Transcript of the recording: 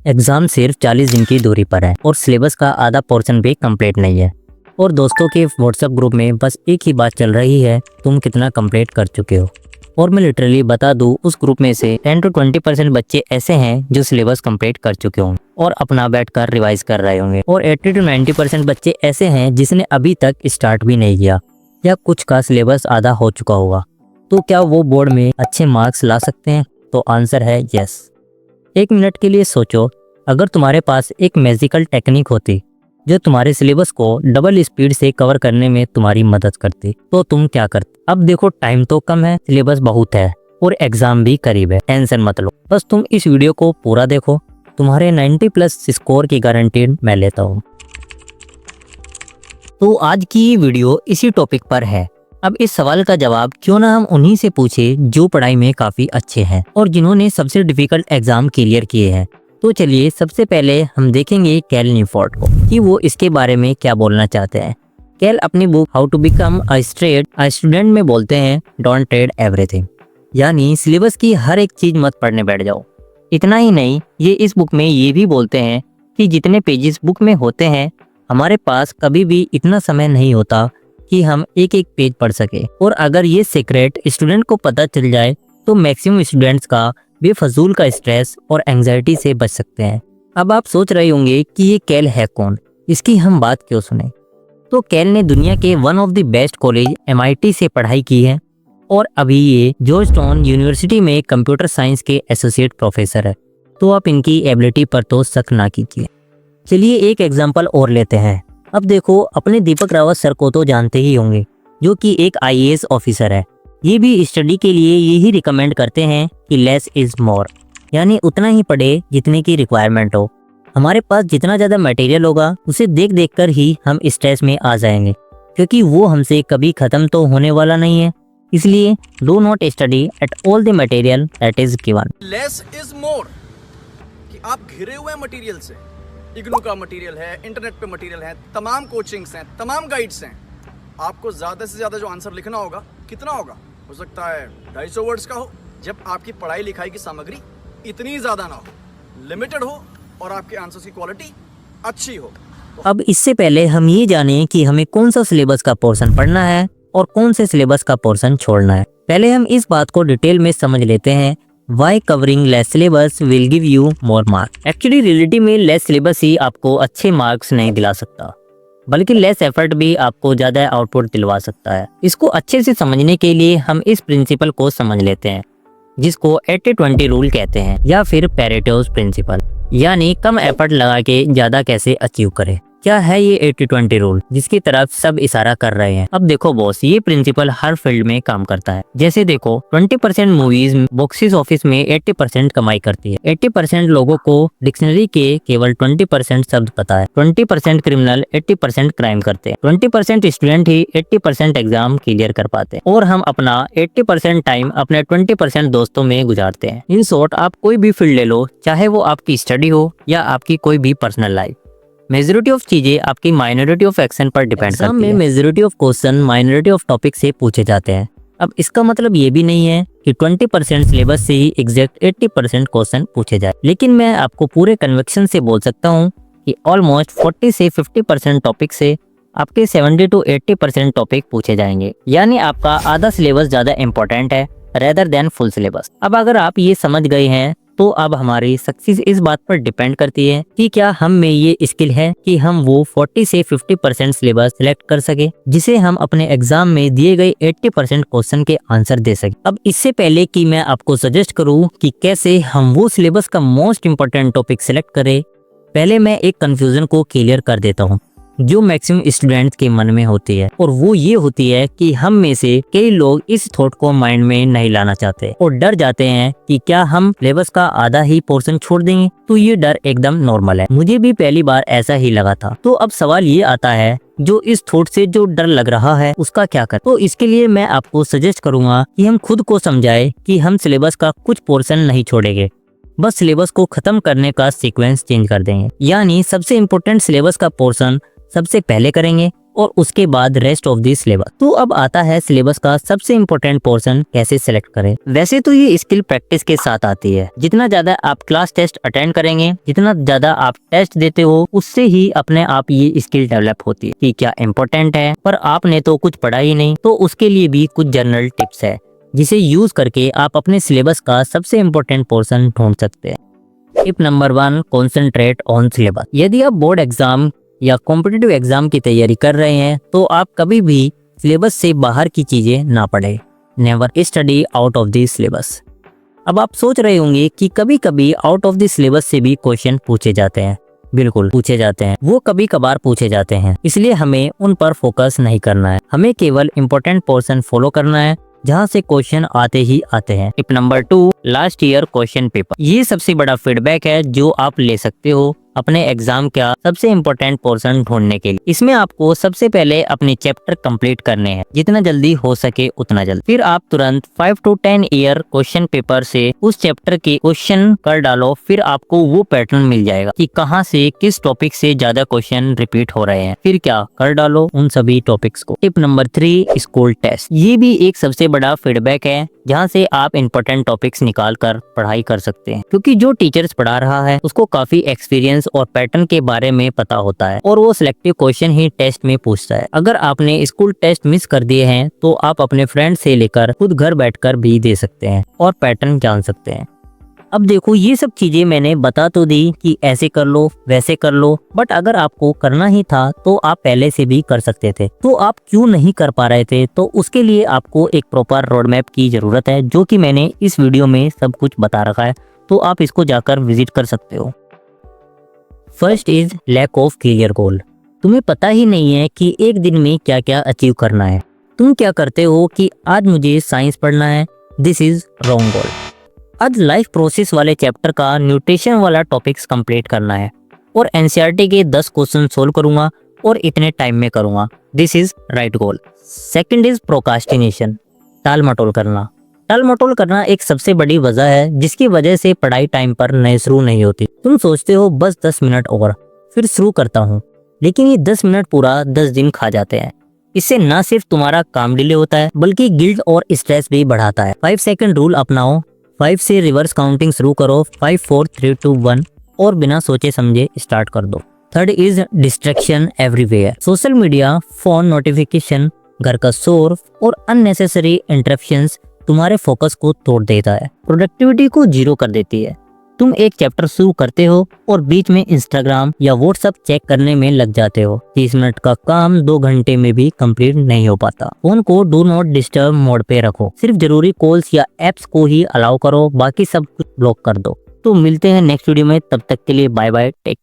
Exam सिर्फ 40 दिन की दूरी पर है और सिलेबस का आधा पोर्शन भी कंप्लीट नहीं है। और दोस्तों के व्हाट्सएप ग्रुप में बस एक ही बात चल रही है, तुम कितना कंप्लीट कर चुके हो। और मैं लिटरली बता दूं, उस ग्रुप में से 10 to 20% बच्चे ऐसे हैं जो सिलेबस कंप्लीट कर चुके होंगे और अपना बैठकर रिवाइज कर रहे होंगे, और 80 to 90% बच्चे ऐसे हैं जिसने अभी तक स्टार्ट भी नहीं किया या कुछ का सिलेबस आधा हो चुका होगा। तो क्या वो बोर्ड में अच्छे मार्क्स ला सकते हैं? तो आंसर है यस। एक मिनट के लिए सोचो, अगर तुम्हारे पास एक मैजिकल टेक्निक होती जो तुम्हारे सिलेबस को डबल स्पीड से कवर करने में तुम्हारी मदद करती, तो तुम क्या करते? अब देखो, टाइम तो कम है, सिलेबस बहुत है और एग्जाम भी करीब है। टेंशन मत लो, बस तुम इस वीडियो को पूरा देखो, तुम्हारे 90+ स्कोर की गारंटी मैं लेता हूँ। तो आज की वीडियो इसी टॉपिक पर है। अब इस सवाल का जवाब क्यों ना हम उन्हीं से पूछे जो पढ़ाई में काफी अच्छे हैं और जिन्होंने सबसे डिफिकल्ट एग्जाम क्लियर किए हैं। तो चलिए, सबसे पहले हम देखेंगे कैल न्यूफोर्ट को कि वो इसके बारे में क्या बोलना चाहते हैं। कैल अपनी book how to become a student में बोलते हैं, डोंट रीड एवरीथिंग, यानी सिलेबस की हर एक चीज मत पढ़ने बैठ जाओ। इतना ही नहीं, ये इस बुक में ये भी बोलते हैं कि जितने पेजेस बुक में होते हैं, हमारे पास कभी भी इतना समय नहीं होता कि हम एक एक पेज पढ़ सके। और अगर ये सीक्रेट स्टूडेंट को पता चल जाए तो मैक्सिमम स्टूडेंट्स का बेफजूल का स्ट्रेस और एंजाइटी से बच सकते हैं। अब आप सोच रहे होंगे कि ये कैल है कौन, इसकी हम बात क्यों सुने। तो कैल ने दुनिया के one of the best college MIT से पढ़ाई की है और अभी ये जॉर्जटाउन यूनिवर्सिटी में कंप्यूटर साइंस के एसोसिएट प्रोफेसर है। तो आप इनकी एबिलिटी पर तो शक ना कीजिए। चलिए एक एग्जाम्पल और लेते हैं। अब देखो, अपने दीपक रावत सर को तो जानते ही होंगे, जो कि एक IAS ऑफिसर है। ये भी स्टडी के लिए यही रिकमेंड करते हैं कि लेस इज मोर, यानी उतना ही पढ़े जितने की रिक्वायरमेंट हो। हमारे पास जितना ज़्यादा मटेरियल होगा, उसे देख देख कर ही हम स्ट्रेस में आ जाएंगे, क्योंकि वो हमसे कभी ख़त्म तो होने वाला नहीं है। इसलिए do not study at all the material that is given. Less is more, कि आप घिरे हुए मटेरियल से, इग्नू का मटेरियल है, इंटरनेट पे मटेरियल है, तमाम कोचिंग्स हैं, तमाम गाइड्स हैं। आपको ज़्यादा से ज़्यादा जो आंसर लिखना होगा, कितना होगा? हो सकता है 250 वर्ड्स का हो। जब आपकी पढ़ाई लिखाई की सामग्री इतनी ज़्यादा ना हो, लिमिटेड हो और आपके आंसर्स की क्वालिटी अच्छी हो। अब इससे पहले हम ये जानें कि हमें कौन सा सिलेबस का पोर्शन पढ़ना है और कौन से सिलेबस का पोर्शन छोड़ना है। पहले हम इस बात को डिटेल में समझ लेते हैं। Why covering less syllabus will give you more marks? Actually reality में लेस सिलेबस ही आपको अच्छे मार्क्स नहीं दिला सकता, बल्कि लेस एफर्ट भी आपको ज़्यादा आउटपुट दिलवा सकता है। इसको अच्छे से समझने के लिए हम इस प्रिंसिपल को समझ लेते हैं, जिसको 80-20 रूल कहते हैं, या फिर पैरेटोज प्रिंसिपल, यानी कम एफर्ट लगा के ज़्यादा कैसे अचीव करें। क्या है ये 80-20 रूल जिसकी तरफ सब इशारा कर रहे हैं? अब देखो बॉस, ये प्रिंसिपल हर फील्ड में काम करता है। जैसे देखो, 20% मूवीज बॉक्स ऑफिस में 80% कमाई करती है। 80% लोगों को डिक्शनरी के केवल 20% शब्द पता है। 20% क्रिमिनल 80% क्राइम करते हैं। 20% स्टूडेंट ही 80% एग्जाम क्लियर कर पाते हैं, और हम अपना 80% टाइम अपने 20% दोस्तों में गुजारते हैं। इन शॉर्ट, आप कोई भी फील्ड ले लो, चाहे वो आपकी स्टडी हो या आपकी कोई भी पर्सनल लाइफ, मेजॉरिटी ऑफ चीजें आपकी माइनॉरिटी ऑफ एक्शन पर डिपेंड करती है। एग्जाम में majority of question minority of topic से पूछे जाते हैं। अब इसका मतलब ये भी नहीं है कि 20% सिलेबस से ही एग्जैक्ट 80% क्वेश्चन पूछे जाए, लेकिन मैं आपको पूरे कन्विक्शन से बोल सकता हूँ कि ऑलमोस्ट 40 से 50% टॉपिक से आपके 70 to 80% टॉपिक पूछे जाएंगे, यानी आपका आधा सिलेबस ज्यादा इंपॉर्टेंट है रेदर देन फुल सिलेबस। अब अगर आप ये समझ गए हैं, तो अब हमारी सक्सेस इस बात पर डिपेंड करती है कि क्या हम में ये स्किल है कि हम वो 40 से 50% सिलेबस सिलेक्ट कर सके, जिसे हम अपने एग्जाम में दिए गए 80% क्वेश्चन के आंसर दे सके। अब इससे पहले कि मैं आपको सजेस्ट करूं कि कैसे हम वो सिलेबस का मोस्ट इम्पोर्टेंट टॉपिक सिलेक्ट करें, पहले मैं एक कंफ्यूजन को क्लियर कर देता हूँ जो मैक्सिमम स्टूडेंट्स के मन में होती है, और वो ये होती है कि हम में से कई लोग इस थॉट को माइंड में नहीं लाना चाहते और डर जाते हैं कि क्या हम सिलेबस का आधा ही पोर्शन छोड़ देंगे। तो ये डर एकदम नॉर्मल है, मुझे भी पहली बार ऐसा ही लगा था। तो अब सवाल ये आता है, जो इस थॉट से जो डर लग रहा है उसका क्या कर? तो इसके लिए मैं आपको सजेस्ट करूंगा कि हम खुद को समझाएं कि हम सिलेबस का कुछ पोर्शन नहीं छोड़ेंगे, बस सिलेबस को खत्म करने का सीक्वेंस चेंज कर देंगे। यानी सबसे इम्पोर्टेंट सिलेबस का पोर्शन सबसे पहले करेंगे और उसके बाद रेस्ट ऑफ दी सिलेबस। तो अब आता है सिलेबस का सबसे इम्पोर्टेंट पोर्शन कैसे सिलेक्ट करें। वैसे तो ये स्किल प्रैक्टिस के साथ आती है। जितना ज्यादा आप क्लास टेस्ट अटेंड करेंगे, जितना ज्यादा आप टेस्ट देते हो, उससे ही अपने आप ये स्किल डेवलप होती है कि क्या इम्पोर्टेंट है। पर आपने तो कुछ पढ़ा ही नहीं, तो उसके लिए भी कुछ जनरल टिप्स है जिसे यूज करके आप अपने सिलेबस का सबसे इम्पोर्टेंट पोर्शन ढूंढ सकते हैं। Tip number 1, concentrate on syllabus. यदि आप बोर्ड एग्जाम या कॉम्पिटिटिव एग्जाम की तैयारी कर रहे हैं तो आप कभी भी सिलेबस से बाहर की चीजें ना पढ़ें। Never study out of the syllabus. अब आप सोच रहे होंगे कि कभी कभी आउट ऑफ द सिलेबस से भी क्वेश्चन पूछे जाते हैं। बिल्कुल पूछे जाते हैं, वो कभी कभार पूछे जाते हैं, इसलिए हमें उन पर फोकस नहीं करना है। हमें केवल इम्पोर्टेंट पोर्शन फॉलो करना है जहाँ से क्वेश्चन आते ही आते हैं। Tip number 2, last year question paper. ये सबसे बड़ा फीडबैक है जो आप ले सकते हो अपने एग्जाम का सबसे इम्पोर्टेंट पोर्शन ढूंढने के लिए। इसमें आपको सबसे पहले अपने चैप्टर कंप्लीट करने हैं, जितना जल्दी हो सके उतना जल्दी। फिर आप तुरंत 5 to 10 ईयर क्वेश्चन पेपर से उस चैप्टर के क्वेश्चन कर डालो। फिर आपको वो पैटर्न मिल जाएगा कि कहाँ से किस टॉपिक से ज्यादा क्वेश्चन रिपीट हो रहे हैं। फिर क्या कर डालो उन सभी टॉपिक्स को। Tip number 3, school test. ये भी एक सबसे बड़ा फीडबैक है जहाँ से आप इम्पोर्टेंट टॉपिक्स निकाल कर पढ़ाई कर सकते हैं, क्योंकि जो टीचर्स पढ़ा रहा है उसको काफी एक्सपीरियंस और पैटर्न के बारे में पता होता है और वो सिलेक्टिव क्वेश्चन ही टेस्ट में पूछता है। अगर आपने स्कूल टेस्ट मिस कर दिए हैं तो आप अपने फ्रेंड से लेकर खुद घर बैठकर भी दे सकते हैं और पैटर्न जान सकते हैं। अब देखो, ये सब चीजें मैंने बता तो दी कि ऐसे कर लो वैसे कर लो, बट अगर आपको करना ही था तो आप पहले से भी कर सकते थे। तो आप क्यों नहीं कर पा रहे थे? तो उसके लिए आपको एक प्रॉपर रोड मैप की जरूरत है, जो कि मैंने इस वीडियो में सब कुछ बता रखा है, तो आप इसको जाकर विजिट कर सकते हो। First is lack of clear goal. तुम्हें पता ही नहीं है कि एक दिन में क्या क्या अचीव करना है। तुम क्या करते हो कि आज मुझे साइंस पढ़ना है, दिस इज रॉन्ग गोल। आज लाइफ प्रोसेस वाले चैप्टर का न्यूट्रिशन वाला टॉपिक्स कंप्लीट करना है और एनसीईआरटी के 10 क्वेश्चन सोल्व करूंगा और इतने टाइम में करूंगा, this is right goal. Second is procrastination, टाल मटोल करना। टाल मटोल करना एक सबसे बड़ी वजह है जिसकी वजह से पढ़ाई टाइम पर नहीं शुरू नहीं होती। तुम सोचते हो बस 10 मिनट और फिर शुरू करता हूँ, लेकिन ये 10 मिनट पूरा 10 दिन खा जाते हैं। इससे न सिर्फ तुम्हारा काम डिले होता है बल्कि गिल्ट और स्ट्रेस भी बढ़ाता है। 5 सेकंड रूल अपनाओ। 5 से रिवर्स काउंटिंग शुरू करो, 5 4 3 2 1, और बिना सोचे समझे स्टार्ट कर दो। Third is distraction everywhere. Social media, phone notification, घर का शोर और अननेसेसरी इंटरप्शंस तुम्हारे फोकस को तोड़ देता है, प्रोडक्टिविटी को जीरो कर देती है। तुम एक चैप्टर शुरू करते हो और बीच में इंस्टाग्राम या व्हाट्सएप चेक करने में लग जाते हो। 30 मिनट का काम 2 घंटे में भी कंप्लीट नहीं हो पाता। फोन को डू नॉट डिस्टर्ब मोड पे रखो, सिर्फ जरूरी कॉल्स या एप्स को ही अलाउ करो, बाकी सब कुछ ब्लॉक कर दो। तो मिलते हैं नेक्स्ट वीडियो में, तब तक के लिए बाय बाय, टेक।